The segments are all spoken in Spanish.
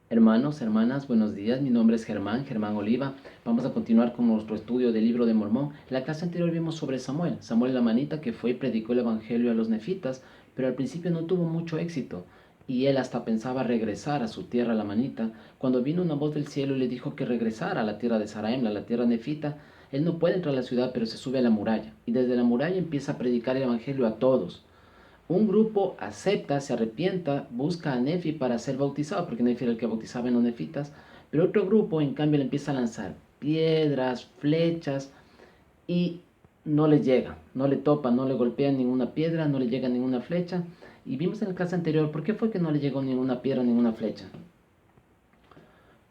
Hermanos, hermanas, buenos días. Mi nombre es Germán Oliva. Vamos a continuar con nuestro estudio del libro de Mormón. En la clase anterior vimos sobre Samuel la manita, que fue y predicó el evangelio a los nefitas, pero al principio no tuvo mucho éxito. Y él hasta pensaba regresar a su tierra, la manita, cuando vino una voz del cielo y le dijo que regresara a la tierra de Saraem, la tierra nefita. Él no puede entrar a la ciudad, pero se sube a la muralla. Y desde la muralla empieza a predicar el evangelio a todos. Un grupo acepta, se arrepienta, busca a Nefi para ser bautizado, porque Nefi era el que bautizaba en los nefitas, pero otro grupo en cambio le empieza a lanzar piedras, flechas, y no le llega, no le topa, no le golpea ninguna piedra, no le llega ninguna flecha. Y vimos en la clase anterior, ¿por qué fue que no le llegó ninguna piedra, ninguna flecha?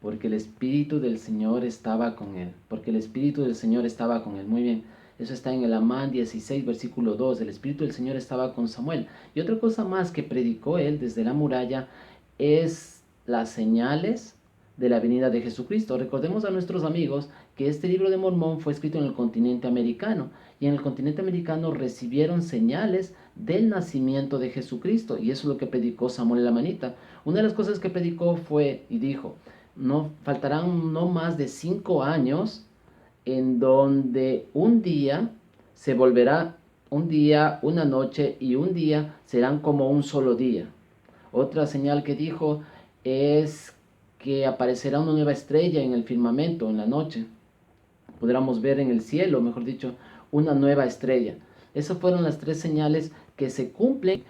Porque el Espíritu del Señor estaba con él, porque el Espíritu del Señor estaba con él. Muy bien, eso está en el Amán 16, versículo 2, el Espíritu del Señor estaba con Samuel. Y otra cosa más que predicó él desde la muralla es las señales de la venida de Jesucristo. Recordemos a nuestros amigos que este libro de Mormón fue escrito en el continente americano, y en el continente americano recibieron señales del nacimiento de Jesucristo, y eso es lo que predicó Samuel la manita. Una de las cosas que predicó fue y dijo: no faltarán no más de 5 años en donde un día se volverá un día, una noche, y un día serán como un solo día. Otra señal que dijo es que aparecerá una nueva estrella en el firmamento en la noche. Podremos ver en el cielo, mejor dicho, una nueva estrella. Esas fueron las tres señales que se cumplen.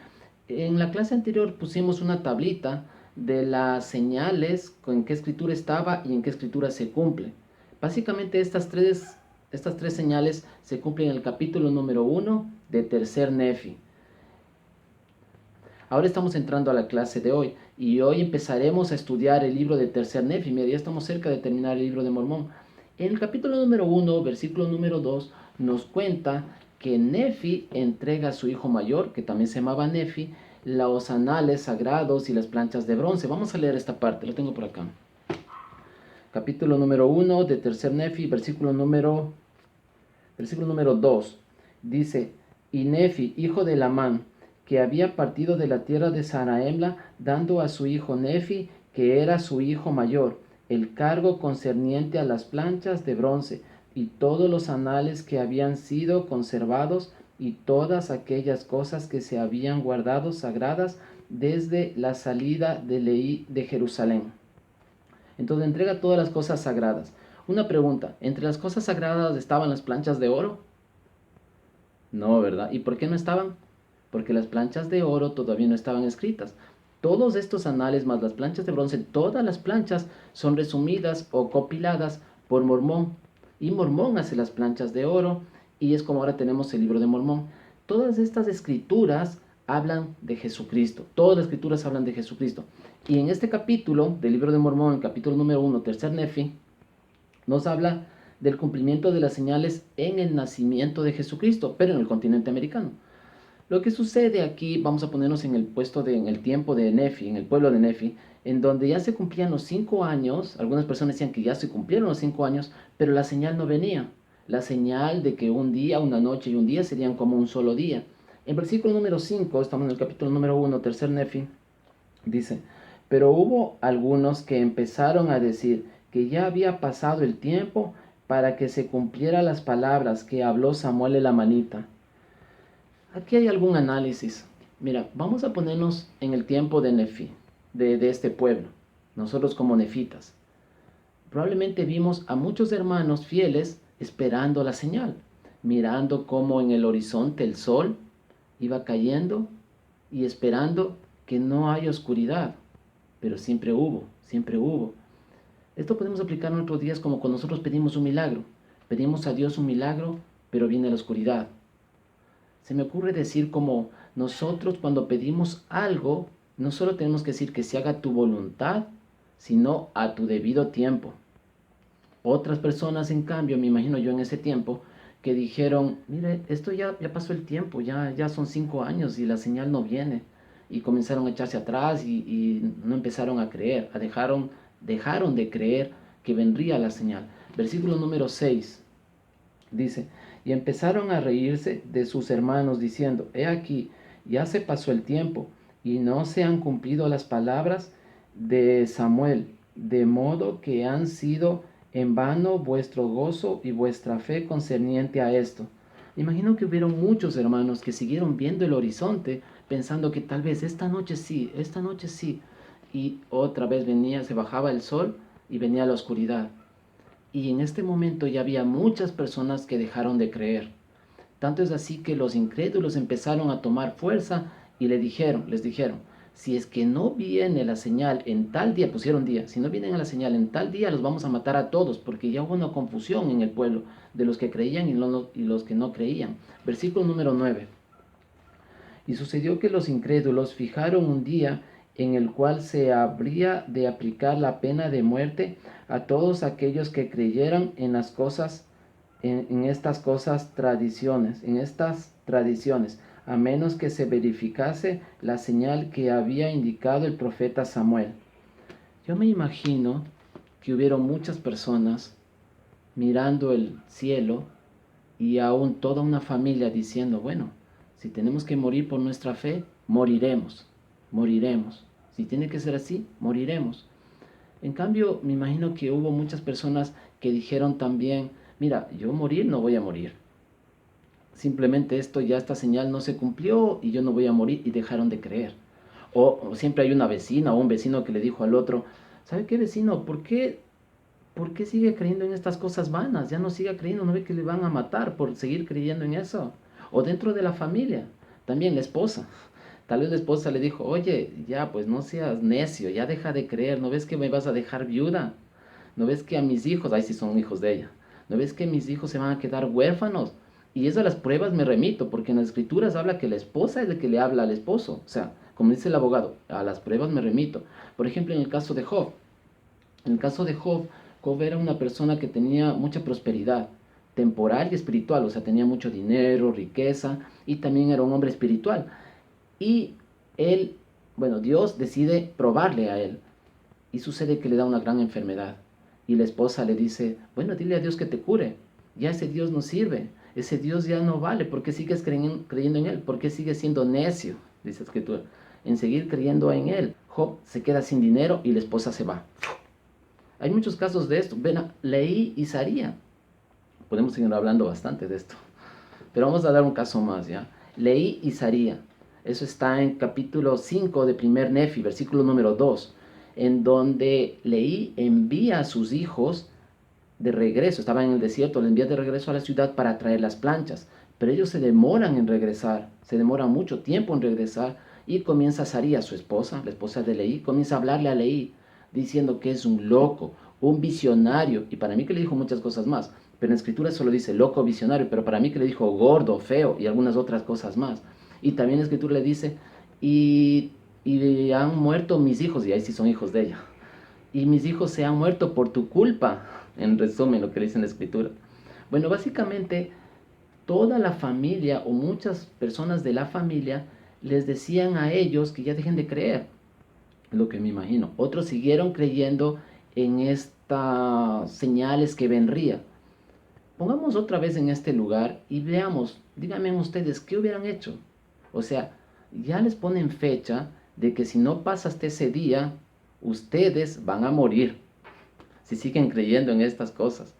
En la clase anterior pusimos una tablita de las señales, en qué escritura estaba y en qué escritura se cumple. Básicamente estas tres señales se cumplen en el capítulo número 1 de Tercer Nefi. Ahora estamos entrando a la clase de hoy, y hoy empezaremos a estudiar el libro de Tercer Nefi. Mira, ya estamos cerca de terminar el libro de Mormón. En el capítulo número 1, versículo número 2, nos cuenta que Nefi entrega a su hijo mayor, que también se llamaba Nefi, los anales sagrados y las planchas de bronce. Vamos a leer esta parte, lo tengo por acá. Capítulo número 1 de Tercer Nefi, versículo número 2. Dice: y Nefi, hijo de Lamán, que había partido de la tierra de Saraemla, dando a su hijo Nefi, que era su hijo mayor, el cargo concerniente a las planchas de bronce, y todos los anales que habían sido conservados, y todas aquellas cosas que se habían guardado sagradas desde la salida de Leí de Jerusalén. Entonces entrega todas las cosas sagradas. Una pregunta: ¿entre las cosas sagradas estaban las planchas de oro? No, ¿verdad? ¿Y por qué no estaban? Porque las planchas de oro todavía no estaban escritas. Todos estos anales más las planchas de bronce, todas las planchas son resumidas o compiladas por Mormón. Y Mormón hace las planchas de oro, y es como ahora tenemos el libro de Mormón. Todas estas escrituras hablan de Jesucristo. Todas las escrituras hablan de Jesucristo. Y en este capítulo del libro de Mormón, el capítulo número 1, Tercer Nefi, nos habla del cumplimiento de las señales en el nacimiento de Jesucristo, pero en el continente americano. Lo que sucede aquí, vamos a ponernos en en el tiempo de Nefi, en el pueblo de Nefi, en donde ya se cumplían los 5 años. Algunas personas decían que ya se cumplieron los 5 años, pero la señal no venía. La señal de que un día, una noche y un día serían como un solo día. En versículo número 5, estamos en el capítulo número 1, Tercer Nefi, dice: pero hubo algunos que empezaron a decir que ya había pasado el tiempo para que se cumplieran las palabras que habló Samuel el amanita. Aquí hay algún análisis. Mira, vamos a ponernos en el tiempo de Nefi, de este pueblo, nosotros como nefitas. Probablemente vimos a muchos hermanos fieles esperando la señal, mirando cómo en el horizonte el sol iba cayendo y esperando que no haya oscuridad, pero siempre hubo, siempre hubo. Esto podemos aplicar en otros días, como cuando nosotros pedimos un milagro. Pedimos a Dios un milagro, pero viene la oscuridad. Se me ocurre decir como nosotros cuando pedimos algo, no solo tenemos que decir que se haga tu voluntad, sino a tu debido tiempo. Otras personas, en cambio, me imagino yo en ese tiempo, que dijeron: mire, esto ya pasó el tiempo, ya son 5 años y la señal no viene. Y comenzaron a echarse atrás, y no empezaron a creer, dejaron de creer que vendría la señal. Versículo número 6 dice: y empezaron a reírse de sus hermanos, diciendo: he aquí, ya se pasó el tiempo, y no se han cumplido las palabras de Samuel, de modo que han sido en vano vuestro gozo y vuestra fe concerniente a esto. Imagino que hubieron muchos hermanos que siguieron viendo el horizonte, pensando que tal vez esta noche sí, y otra vez venía, se bajaba el sol y venía la oscuridad. Y en este momento ya había muchas personas que dejaron de creer. Tanto es así que los incrédulos empezaron a tomar fuerza y les dijeron, si es que no viene la señal en tal día, pusieron día, si no vienen a la señal en tal día, los vamos a matar a todos, porque ya hubo una confusión en el pueblo de los que creían y los que no creían. Versículo número 9. Y sucedió que los incrédulos fijaron un día en el cual se habría de aplicar la pena de muerte a todos aquellos que creyeran en las cosas, en estas tradiciones, a menos que se verificase la señal que había indicado el profeta Samuel. Yo me imagino que hubieron muchas personas mirando el cielo y aún toda una familia diciendo, bueno, si tenemos que morir por nuestra fe, moriremos, moriremos. Si tiene que ser así, moriremos. En cambio, me imagino que hubo muchas personas que dijeron también, mira, yo morir no voy a morir. Simplemente esta señal no se cumplió y yo no voy a morir, y dejaron de creer. O siempre hay una vecina o un vecino que le dijo al otro, ¿sabe qué, vecino? ¿Por qué sigue creyendo en estas cosas vanas? Ya no siga creyendo, ¿no ve que le van a matar por seguir creyendo en eso? O dentro de la familia, también la esposa. Tal vez la esposa le dijo, oye, ya pues no seas necio, ya deja de creer, ¿no ves que me vas a dejar viuda? ¿No ves que a mis hijos, ahí sí son hijos de ella, ¿no ves que mis hijos se van a quedar huérfanos? Y eso a las pruebas me remito, porque en las escrituras habla que la esposa es la que le habla al esposo. O sea, como dice el abogado, a las pruebas me remito. Por ejemplo, en el caso de Job. En el caso de Job, Job era una persona que tenía mucha prosperidad, temporal y espiritual. O sea, tenía mucho dinero, riqueza, y también era un hombre espiritual. Y él, bueno, Dios decide probarle a él. Y sucede que le da una gran enfermedad. Y la esposa le dice, bueno, dile a Dios que te cure. Ya ese Dios no sirve. Ese Dios ya no vale. ¿Por qué sigues creyendo en Él? ¿Por qué sigues siendo necio? Dice la escritura. En seguir creyendo en Él. Job se queda sin dinero y la esposa se va. Hay muchos casos de esto. Ven, Leí y Saría. Podemos seguir hablando bastante de esto. Pero vamos a dar un caso más, ¿ya? Leí y Saría. Eso está en capítulo 5 de primer Nefi, versículo número 2, en donde Leí envía a sus hijos de regreso. Estaban en el desierto, le envía de regreso a la ciudad para traer las planchas. Pero ellos se demoran en regresar, se demoran mucho tiempo en regresar. Y comienza Saría, su esposa, la esposa de Leí, comienza a hablarle a Leí, diciendo que es un loco, un visionario. Y para mí que le dijo muchas cosas más. Pero en la escritura solo dice loco, visionario, pero para mí que le dijo gordo, feo y algunas otras cosas más. Y también la escritura le dice, y han muerto mis hijos, y ahí sí son hijos de ella. Y mis hijos se han muerto por tu culpa, en resumen lo que dice en la escritura. Bueno, básicamente toda la familia o muchas personas de la familia les decían a ellos que ya dejen de creer, lo que me imagino. Otros siguieron creyendo en estas señales que vendría. Pongamos otra vez en este lugar y veamos, díganme ustedes, ¿qué hubieran hecho? O sea, ya les ponen fecha de que si no pasa hasta ese día, ustedes van a morir, si siguen creyendo en estas cosas.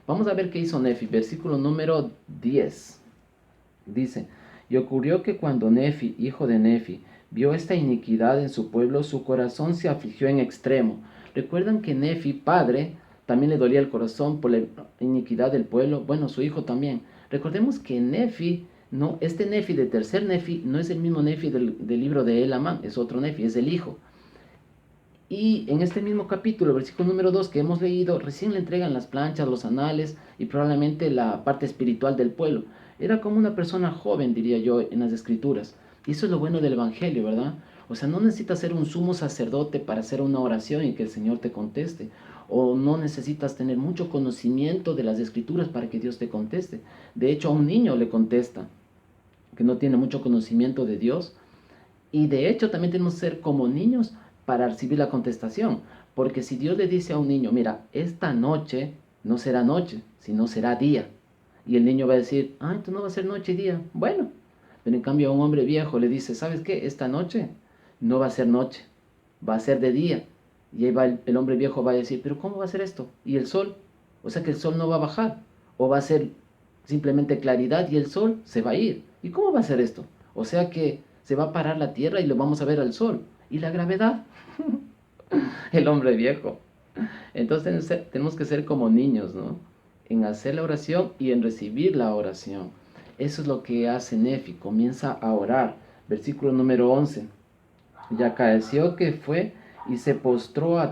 Vamos a ver qué hizo Nefi, versículo número 10. Dice, y ocurrió que cuando Nefi, hijo de Nefi, vio esta iniquidad en su pueblo, su corazón se afligió en extremo. Recuerdan que Nefi, padre, también le dolía el corazón por la iniquidad del pueblo. Bueno, su hijo también. Recordemos que Nefi, no, este Nefi de tercer Nefi, no es el mismo Nefi del libro de Elamán, es otro Nefi, es el hijo. Y en este mismo capítulo, versículo número 2 que hemos leído, recién le entregan las planchas, los anales y probablemente la parte espiritual del pueblo. Era como una persona joven, diría yo, en las escrituras. Y eso es lo bueno del Evangelio, ¿verdad? O sea, no necesitas ser un sumo sacerdote para hacer una oración y que el Señor te conteste. O no necesitas tener mucho conocimiento de las escrituras para que Dios te conteste. De hecho, a un niño le contesta que no tiene mucho conocimiento de Dios. Y de hecho también tenemos que ser como niños para recibir la contestación. Porque si Dios le dice a un niño, mira, esta noche no será noche, sino será día. Y el niño va a decir, ah, entonces no va a ser noche y día. Bueno, pero en cambio a un hombre viejo le dice, ¿sabes qué? Esta noche no va a ser noche, va a ser de día. Y ahí va el hombre viejo va a decir, pero ¿cómo va a ser esto? ¿Y el sol? O sea que el sol no va a bajar, o va a ser simplemente claridad y el sol se va a ir. ¿Y cómo va a ser esto? O sea que se va a parar la tierra y lo vamos a ver al sol. ¿Y la gravedad? El hombre viejo. Entonces tenemos que ser como niños, ¿no? En hacer la oración y en recibir la oración. Eso es lo que hace Nefi, comienza a orar. Versículo número 11. Y acaeció que fue y se postró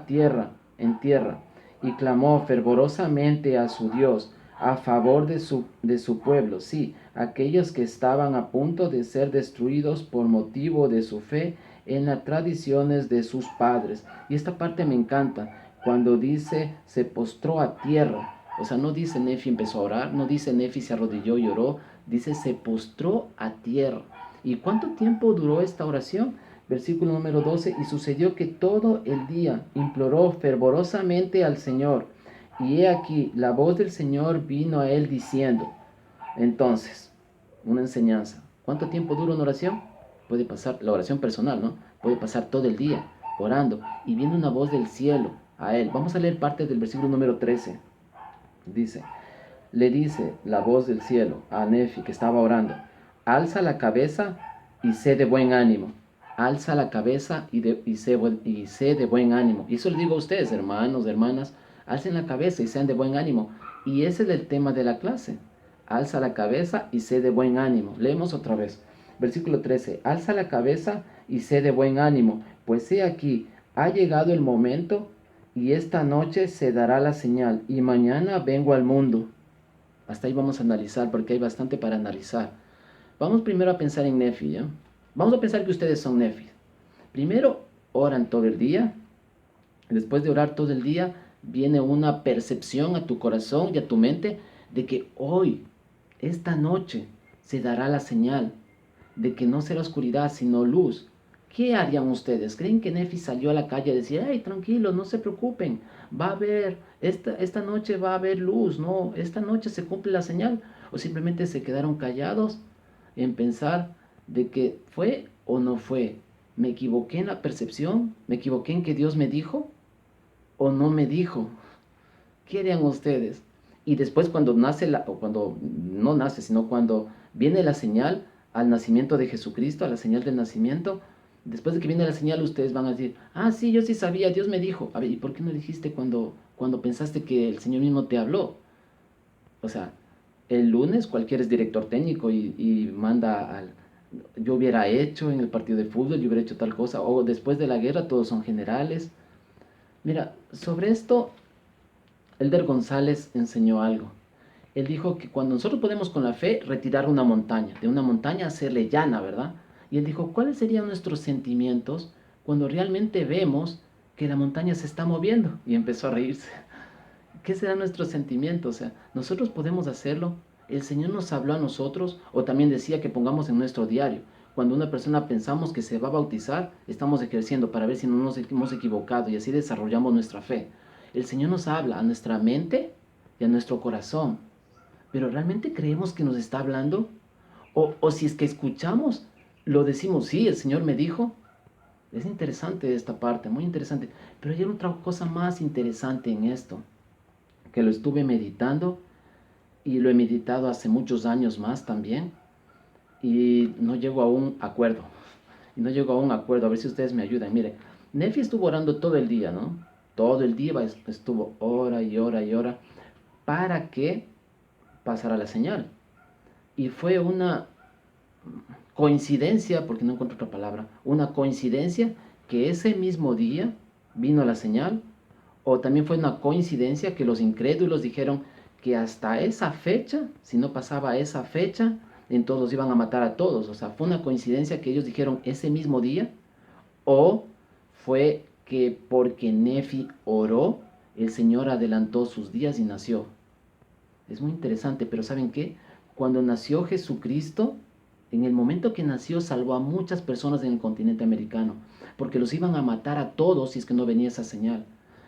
en tierra, y clamó fervorosamente a su Dios, a favor de su pueblo, sí, aquellos que estaban a punto de ser destruidos por motivo de su fe en las tradiciones de sus padres. Y esta parte me encanta, cuando dice se postró a tierra. O sea, no dice Nefi empezó a orar, no dice Nefi se arrodilló y oró, dice se postró a tierra. ¿Y cuánto tiempo duró esta oración? Versículo número 12, y sucedió que todo el día imploró fervorosamente al Señor, y he aquí, la voz del Señor vino a él diciendo. Entonces, una enseñanza. ¿Cuánto tiempo dura una oración? Puede pasar, la oración personal, ¿no? Puede pasar todo el día orando, y viene una voz del cielo a él. Vamos a leer parte del versículo número 13. Le dice la voz del cielo a Nefi que estaba orando, alza la cabeza y sé de buen ánimo. Alza la cabeza y sé de buen ánimo. Y eso le digo a ustedes, hermanos, hermanas, alcen la cabeza y sean de buen ánimo. Y ese es el tema de la clase. Alza la cabeza y sé de buen ánimo. Leemos otra vez. Versículo 13. Alza la cabeza y sé de buen ánimo, pues he aquí, ha llegado el momento y esta noche se dará la señal y mañana vengo al mundo. Hasta ahí vamos a analizar porque hay bastante para analizar. Vamos primero a pensar en Nefi, ¿ya? Vamos a pensar que ustedes son Nefi. Primero oran todo el día. Después de orar todo el día, viene una percepción a tu corazón y a tu mente de que hoy, esta noche, se dará la señal de que no será oscuridad, sino luz. ¿Qué harían ustedes? ¿Creen que Nefi salió a la calle a decir, hey, tranquilos, no se preocupen, va a haber, esta noche va a haber luz, no, esta noche se cumple la señal? ¿O simplemente se quedaron callados en pensar de que fue o no fue? ¿Me equivoqué en la percepción? ¿Me equivoqué en que Dios me dijo o no me dijo? ¿Qué harían ustedes? Y después cuando nace, o cuando no nace, sino cuando viene la señal al nacimiento de Jesucristo, a la señal del nacimiento, después de que viene la señal, ustedes van a decir, ah, sí, yo sí sabía, Dios me dijo. A ver, ¿y por qué no dijiste cuando pensaste que el Señor mismo te habló? O sea, el lunes cualquiera es director técnico y manda al... Yo hubiera hecho en el partido de fútbol, yo hubiera hecho tal cosa, o después de la guerra todos son generales. Mira, sobre esto Elder González enseñó algo. Él dijo que cuando nosotros podemos con la fe retirar una montaña, de una montaña hacerle llana, ¿verdad? Y él dijo, ¿cuáles serían nuestros sentimientos cuando realmente vemos que la montaña se está moviendo? Y empezó a reírse. ¿Qué serán nuestros sentimientos? O sea, nosotros podemos hacerlo. El Señor nos habló a nosotros, o también decía que pongamos en nuestro diario. Cuando una persona pensamos que se va a bautizar, estamos ejerciendo para ver si no nos hemos equivocado y así desarrollamos nuestra fe. El Señor nos habla a nuestra mente y a nuestro corazón. Pero ¿realmente creemos que nos está hablando? O si es que escuchamos, lo decimos, sí, el Señor me dijo. Es interesante esta parte, muy interesante. Pero hay otra cosa más interesante en esto, que lo estuve meditando y lo he meditado hace muchos años más también y no llego a un acuerdo. Y no llego a un acuerdo, a ver si ustedes me ayudan. Mire, Nefi estuvo orando todo el día, ¿no? Todo el día estuvo hora y hora y hora para que pasara la señal. Y fue una coincidencia, porque no encuentro otra palabra, una coincidencia que ese mismo día vino la señal, o también fue una coincidencia que los incrédulos dijeron que hasta esa fecha, si no pasaba esa fecha, entonces los iban a matar a todos. O sea, fue una coincidencia que ellos dijeron ese mismo día, o fue que porque Nefi oró, el Señor adelantó sus días y nació. Es muy interesante, pero ¿saben qué? Cuando nació Jesucristo, en el momento que nació salvó a muchas personas en el continente americano, porque los iban a matar a todos si es que no venía esa señal.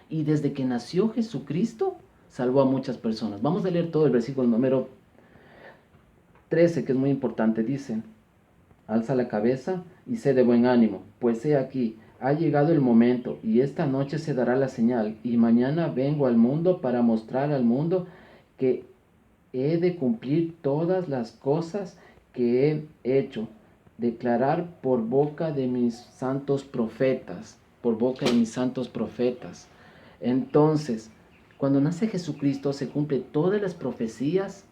Y desde que nació Jesucristo, salvó a muchas personas. Vamos a leer todo el versículo número 13, que es muy importante. Dice, alza la cabeza y sé de buen ánimo, pues he aquí, ha llegado el momento, y esta noche se dará la señal, y mañana vengo al mundo para mostrar al mundo que he de cumplir todas las cosas que he hecho, declarar por boca de mis santos profetas, por boca de mis santos profetas. Entonces, cuando nace Jesucristo se cumple todas las profecías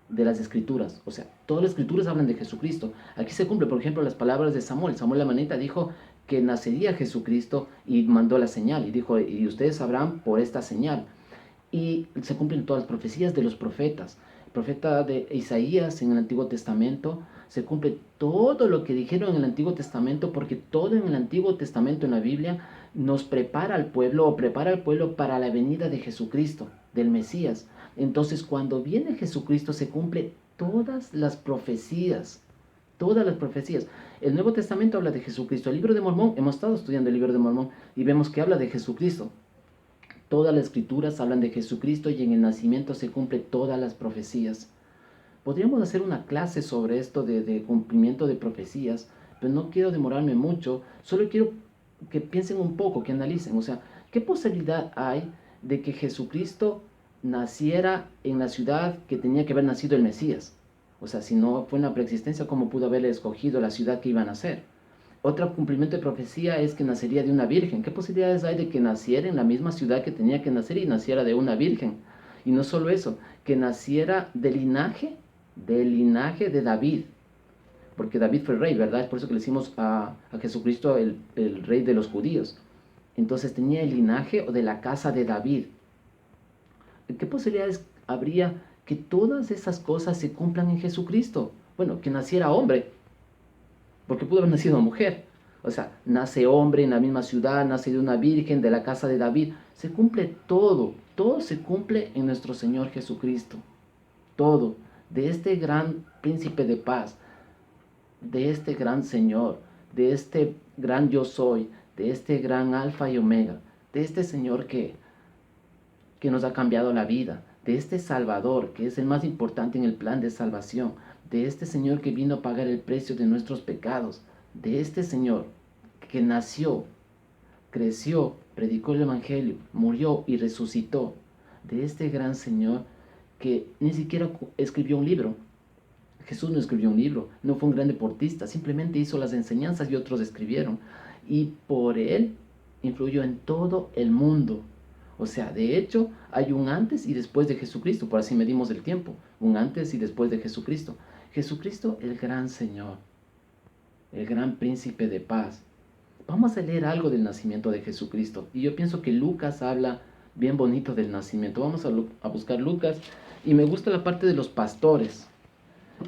de las escrituras, o sea, todas las escrituras hablan de Jesucristo. Aquí se cumple, por ejemplo, las palabras de Samuel. Samuel la manita dijo que nacería Jesucristo y mandó la señal y dijo, y ustedes sabrán por esta señal. Y se cumplen todas las profecías de los profetas. El profeta de Isaías en el Antiguo Testamento, se cumple todo lo que dijeron en el Antiguo Testamento, porque todo en el Antiguo Testamento, en la Biblia, nos prepara al pueblo, o prepara al pueblo para la venida de Jesucristo, del Mesías. Entonces, cuando viene Jesucristo, se cumple todas las profecías. Todas las profecías. El Nuevo Testamento habla de Jesucristo. El libro de Mormón, hemos estado estudiando el libro de Mormón y vemos que habla de Jesucristo. Todas las escrituras hablan de Jesucristo y en el nacimiento se cumplen todas las profecías. Podríamos hacer una clase sobre esto de cumplimiento de profecías, pero no quiero demorarme mucho, solo quiero que piensen un poco, que analicen, o sea, ¿qué posibilidad hay de que Jesucristo naciera en la ciudad que tenía que haber nacido el Mesías? O sea, si no fue en la preexistencia, ¿cómo pudo haberle escogido la ciudad que iba a nacer? Otro cumplimiento de profecía es que nacería de una virgen. ¿Qué posibilidades hay de que naciera en la misma ciudad que tenía que nacer y naciera de una virgen? Y no solo eso, que naciera del linaje de David. Porque David fue el rey, ¿verdad? Es por eso que le decimos a Jesucristo el rey de los judíos. Entonces tenía el linaje o de la casa de David. ¿Qué posibilidades habría que todas esas cosas se cumplan en Jesucristo? Bueno, que naciera hombre, porque pudo haber nacido mujer. O sea, nace hombre en la misma ciudad, nace de una virgen, de la casa de David. Se cumple todo, todo se cumple en nuestro Señor Jesucristo. Todo, de este gran príncipe de paz, de este gran Señor, de este gran yo soy, de este gran alfa y omega, de este Señor que nos ha cambiado la vida, de este Salvador, que es el más importante en el plan de salvación, de este Señor que vino a pagar el precio de nuestros pecados, de este Señor que nació, creció, predicó el Evangelio, murió y resucitó, de este gran Señor que ni siquiera escribió un libro. Jesús no escribió un libro, no fue un gran deportista, simplemente hizo las enseñanzas y otros escribieron. Y por él influyó en todo el mundo. O sea, de hecho, hay un antes y después de Jesucristo, por así medimos el tiempo, un antes y después de Jesucristo. Jesucristo, el gran Señor, el gran príncipe de paz. Vamos a leer algo del nacimiento de Jesucristo. Y yo pienso que Lucas habla bien bonito del nacimiento. Vamos a buscar Lucas. Y me gusta la parte de los pastores.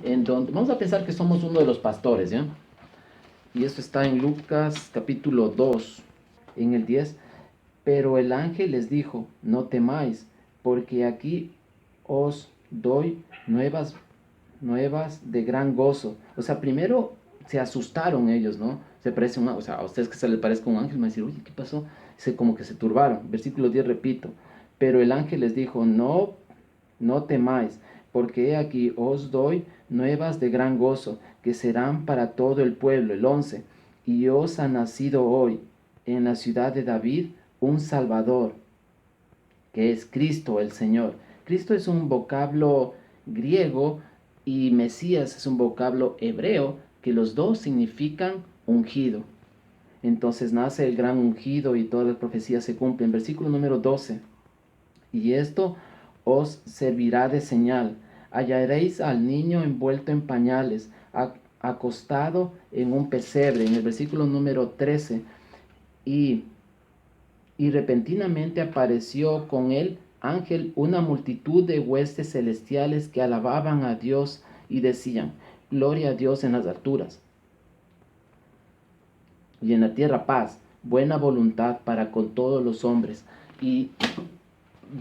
En donde, vamos a pensar que somos uno de los pastores, ¿ya? Y eso está en Lucas capítulo 2, en el 10. Pero el ángel les dijo, no temáis, porque aquí os doy nuevas de gran gozo. O sea, primero se asustaron ellos, ¿no? Se parece o sea, a ustedes que se les parezca un ángel, me van a decir, oye, ¿qué pasó? Como que se turbaron. Versículo 10, repito. Pero el ángel les dijo, no temáis, porque he aquí os doy nuevas de gran gozo, que serán para todo el pueblo. El 11. Y os ha nacido hoy en la ciudad de David un Salvador, que es Cristo el Señor. Cristo es un vocablo griego y Mesías es un vocablo hebreo, que los dos significan ungido. Entonces nace el gran ungido y todas las profecías se cumplen. Versículo número 12. Y esto os servirá de señal. Hallaréis al niño envuelto en pañales, acostado en un pesebre. En el versículo número 13. Y repentinamente apareció con el ángel una multitud de huestes celestiales que alababan a Dios y decían, gloria a Dios en las alturas, y en la tierra paz, buena voluntad para con todos los hombres. Y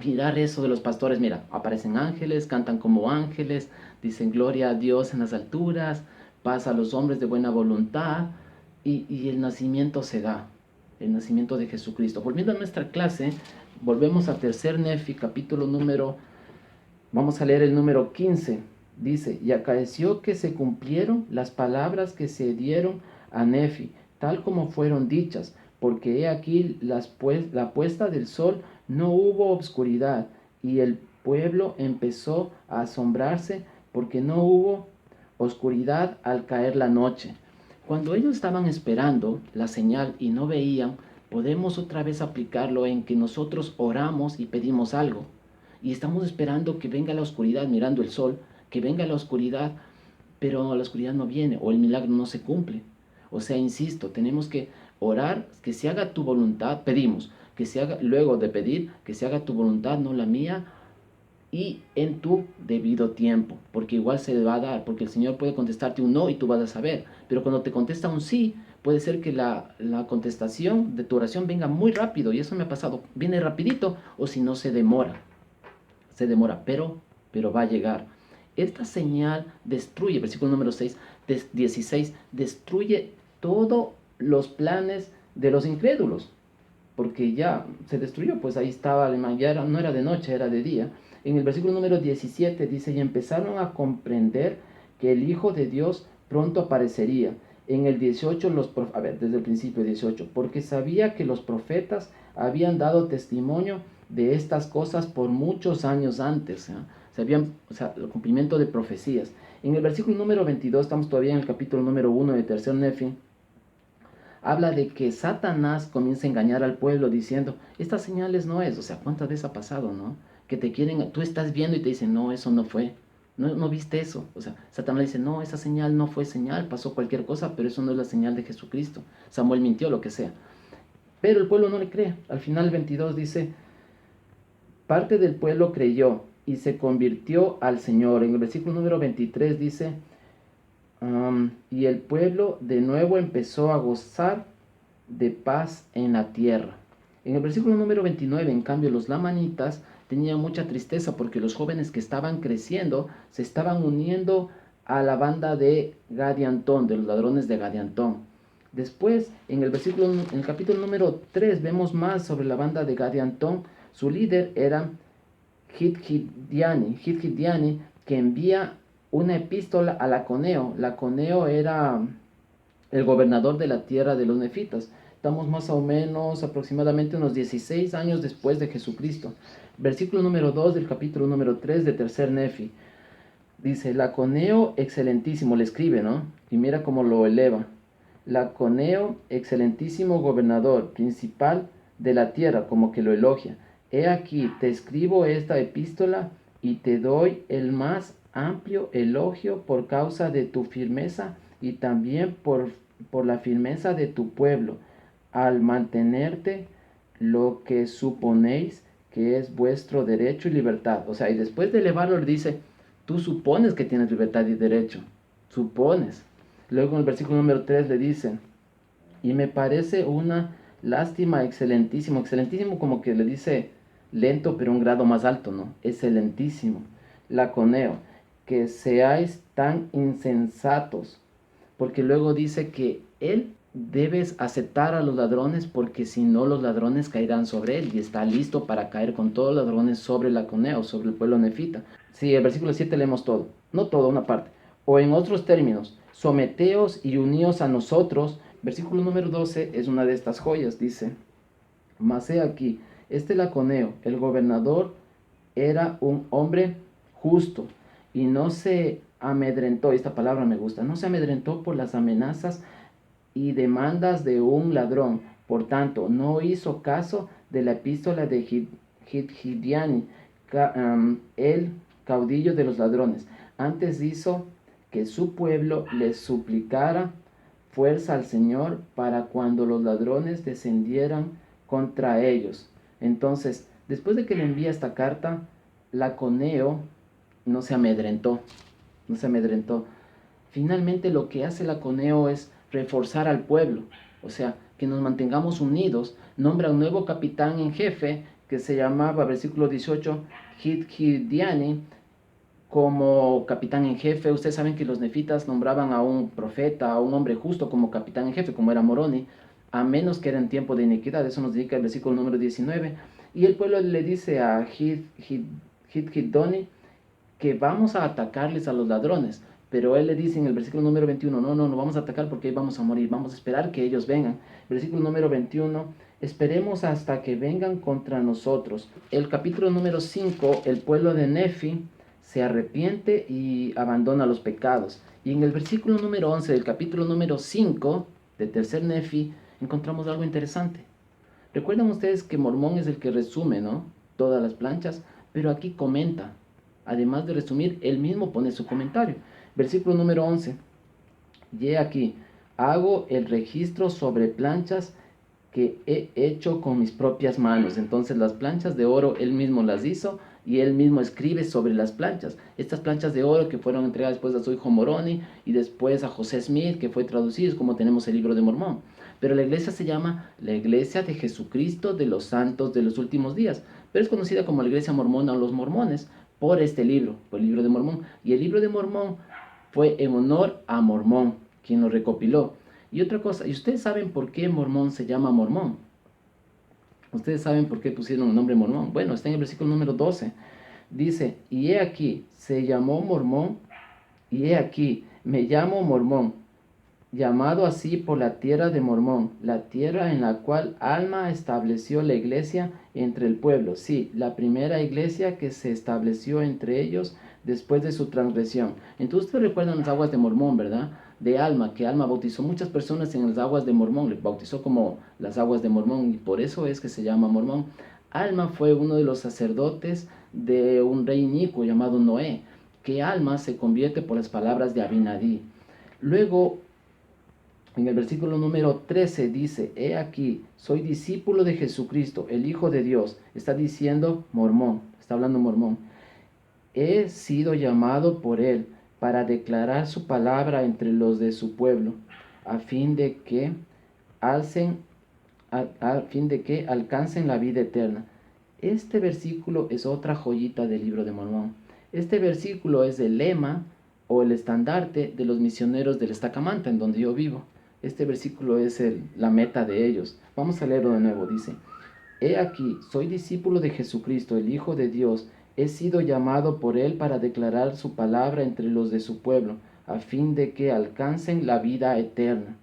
mirar eso de los pastores, mira, aparecen ángeles, cantan como ángeles, dicen gloria a Dios en las alturas, paz a los hombres de buena voluntad, y el nacimiento se da, el nacimiento de Jesucristo. Volviendo a nuestra clase, volvemos a tercer Nefi, capítulo número, vamos a leer el número 15. Dice, y acaeció que se cumplieron las palabras que se dieron a Nefi, tal como fueron dichas, porque he aquí la puesta del sol no hubo obscuridad, y el pueblo empezó a asombrarse porque no hubo oscuridad al caer la noche. Cuando ellos estaban esperando la señal y no veían, podemos otra vez aplicarlo en que nosotros oramos y pedimos algo. Y estamos esperando que venga la oscuridad, mirando el sol, que venga la oscuridad, pero la oscuridad no viene o el milagro no se cumple. O sea, insisto, tenemos que orar, que se haga tu voluntad, pedimos, que se haga, luego de pedir, que se haga tu voluntad, no la mía, y en tu debido tiempo, porque igual se va a dar, porque el Señor puede contestarte un no y tú vas a saber, pero cuando te contesta un sí, puede ser que la contestación de tu oración venga muy rápido, y eso me ha pasado, viene rapidito, o si no se demora, pero va a llegar. Esta señal destruye, versículo número 16, destruye todos los planes de los incrédulos, porque ya se destruyó, pues ahí estaba, ya no era de noche, era de día. En el versículo número 17 dice, y empezaron a comprender que el Hijo de Dios pronto aparecería. En el 18, desde el principio 18, porque sabía que los profetas habían dado testimonio de estas cosas por muchos años antes. El cumplimiento de profecías. En el versículo número 22, estamos todavía en el capítulo número 1 de Tercer Nefi, habla de que Satanás comienza a engañar al pueblo diciendo, estas señales no es, o sea, ¿cuántas veces ha pasado, no? Que te quieren, tú estás viendo y te dicen, no, eso no fue, no viste eso. O sea, Satanás dice, no, esa señal no fue señal, pasó cualquier cosa, pero eso no es la señal de Jesucristo. Samuel mintió, lo que sea. Pero el pueblo no le cree. Al final 22 dice, parte del pueblo creyó y se convirtió al Señor. En el versículo número 23 dice, y el pueblo de nuevo empezó a gozar de paz en la tierra. En el versículo número 29, en cambio, los lamanitas tenían mucha tristeza porque los jóvenes que estaban creciendo se estaban uniendo a la banda de Gadiantón, de los ladrones de Gadiantón. Después, en el capítulo número 3, vemos más sobre la banda de Gadiantón. Su líder era Hidgidiani, que envía una epístola a Laconeo. Laconeo era el gobernador de la tierra de los nefitas. Estamos más o menos aproximadamente unos 16 años después de Jesucristo. Versículo número 2 del capítulo número 3 de Tercer Nefi. Dice, Laconeo excelentísimo, le escribe, ¿no? Y mira cómo lo eleva. Laconeo, excelentísimo gobernador, principal de la tierra, como que lo elogia. He aquí, te escribo esta epístola y te doy el más amplio elogio por causa de tu firmeza y también por la firmeza de tu pueblo, al mantenerte lo que suponéis que es vuestro derecho y libertad. O sea, y después de elevarlo le dice, tú supones que tienes libertad y derecho, supones. Luego en el versículo número 3 le dice, y me parece una lástima, excelentísimo, excelentísimo como que le dice lento pero un grado más alto, ¿no? Excelentísimo, Laconeo, que seáis tan insensatos, porque luego dice que él debes aceptar a los ladrones porque si no los ladrones caerán sobre él y está listo para caer con todos los ladrones sobre Laconeo, sobre el pueblo nefita. Sí, el versículo 7 leemos todo, no todo, una parte. O en otros términos, someteos y uníos a nosotros. Versículo número 12 es una de estas joyas, dice, mas he aquí, este Laconeo, el gobernador, era un hombre justo y no se amedrentó, esta palabra me gusta, no se amedrentó por las amenazas y demandas de un ladrón. Por tanto, no hizo caso de la epístola de Hidgidiani, el caudillo de los ladrones. Antes hizo que su pueblo le suplicara fuerza al Señor para cuando los ladrones descendieran contra ellos. Entonces, después de que le envía esta carta, Laconeo no se amedrentó, no se amedrentó. Finalmente lo que hace Laconeo es reforzar al pueblo, o sea, que nos mantengamos unidos. Nombra un nuevo capitán en jefe que se llamaba, versículo 18, Hidgidiani, como capitán en jefe. Ustedes saben que los nefitas nombraban a un profeta, a un hombre justo como capitán en jefe, como era Moroni, a menos que era en tiempo de iniquidad. Eso nos indica el versículo número 19. Y el pueblo le dice a Hidgidiani que vamos a atacarles a los ladrones, Pero él le dice en el versículo número 21, no vamos a atacar porque ahí vamos a morir, vamos a esperar que ellos vengan. Versículo número 21, esperemos hasta que vengan contra nosotros. El capítulo número 5, el pueblo de Nefi se arrepiente y abandona los pecados. Y en el versículo número 11 del capítulo número 5 de tercer Nefi encontramos algo interesante. Recuerdan ustedes que Mormón es el que resume, ¿no?, todas las planchas, pero aquí comenta. Además de resumir, él mismo pone su comentario. Versículo número 11. Y he aquí, hago el registro sobre planchas que he hecho con mis propias manos. Entonces las planchas de oro él mismo las hizo y él mismo escribe sobre las planchas. Estas planchas de oro que fueron entregadas después a su hijo Moroni y después a José Smith, que fue traducido, es como tenemos el libro de Mormón. Pero la iglesia se llama la Iglesia de Jesucristo de los Santos de los Últimos Días, pero es conocida como la Iglesia Mormona o los Mormones por este libro, por el libro de Mormón. Y el libro de Mormón fue en honor a Mormón, quien lo recopiló. Y otra cosa, ¿y ustedes saben por qué Mormón se llama Mormón? ¿Ustedes saben por qué pusieron el nombre Mormón? Bueno, está en el versículo número 12. Dice, y he aquí, se llamó Mormón, y he aquí, me llamo Mormón, llamado así por la tierra de Mormón, la tierra en la cual Alma estableció la iglesia entre el pueblo. Sí, la primera iglesia que se estableció entre ellos después de su transgresión. Entonces ustedes recuerdan las aguas de Mormón, ¿verdad? De Alma, que Alma bautizó muchas personas en las aguas de Mormón, le bautizó como las aguas de Mormón, y por eso es que se llama Mormón. Alma fue uno de los sacerdotes de un rey inicuo llamado Noé, que Alma se convierte por las palabras de Abinadí. Luego, en el versículo número 13 dice, he aquí, soy discípulo de Jesucristo, el Hijo de Dios. Está diciendo Mormón, está hablando Mormón. He sido llamado por él para declarar su palabra entre los de su pueblo, a fin de que alcancen la vida eterna. Este versículo es otra joyita del libro de Mormón. Este versículo es el lema o el estandarte de los misioneros del Estacamanta, en donde yo vivo. Este versículo es la meta de ellos. Vamos a leerlo de nuevo. Dice, he aquí, soy discípulo de Jesucristo, el Hijo de Dios. He sido llamado por él para declarar su palabra entre los de su pueblo, a fin de que alcancen la vida eterna.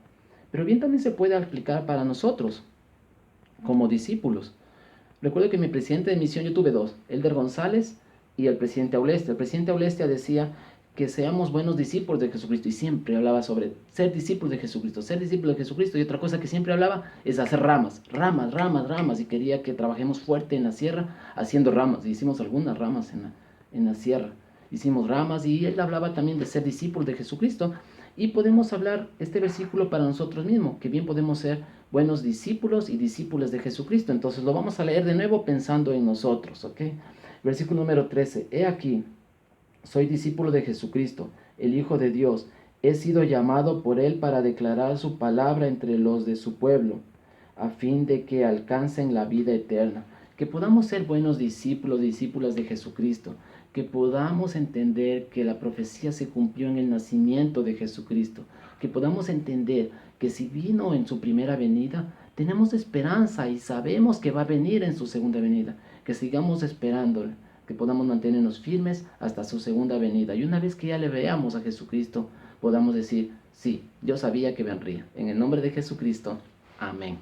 Pero bien también se puede aplicar para nosotros, como discípulos. Recuerdo que mi presidente de misión, yo tuve dos, Elder González y el presidente Aulestia. El presidente Aulestia decía que seamos buenos discípulos de Jesucristo y siempre hablaba sobre ser discípulos de Jesucristo, ser discípulos de Jesucristo. Y otra cosa que siempre hablaba es hacer ramas, y quería que trabajemos fuerte en la sierra haciendo ramas. Y hicimos algunas ramas en la sierra, hicimos ramas, y él hablaba también de ser discípulos de Jesucristo. Y podemos hablar este versículo para nosotros mismos, que bien podemos ser buenos discípulos y discípulas de Jesucristo. Entonces lo vamos a leer de nuevo pensando en nosotros, ¿ok? Versículo número 13. He aquí, soy discípulo de Jesucristo, el Hijo de Dios. He sido llamado por él para declarar su palabra entre los de su pueblo, a fin de que alcancen la vida eterna. Que podamos ser buenos discípulos, discípulas de Jesucristo. Que podamos entender que la profecía se cumplió en el nacimiento de Jesucristo. Que podamos entender que si vino en su primera venida, tenemos esperanza y sabemos que va a venir en su segunda venida. Que sigamos esperándole, que podamos mantenernos firmes hasta su segunda venida. Y una vez que ya le veamos a Jesucristo, podamos decir, sí, yo sabía que vendría. En el nombre de Jesucristo, amén.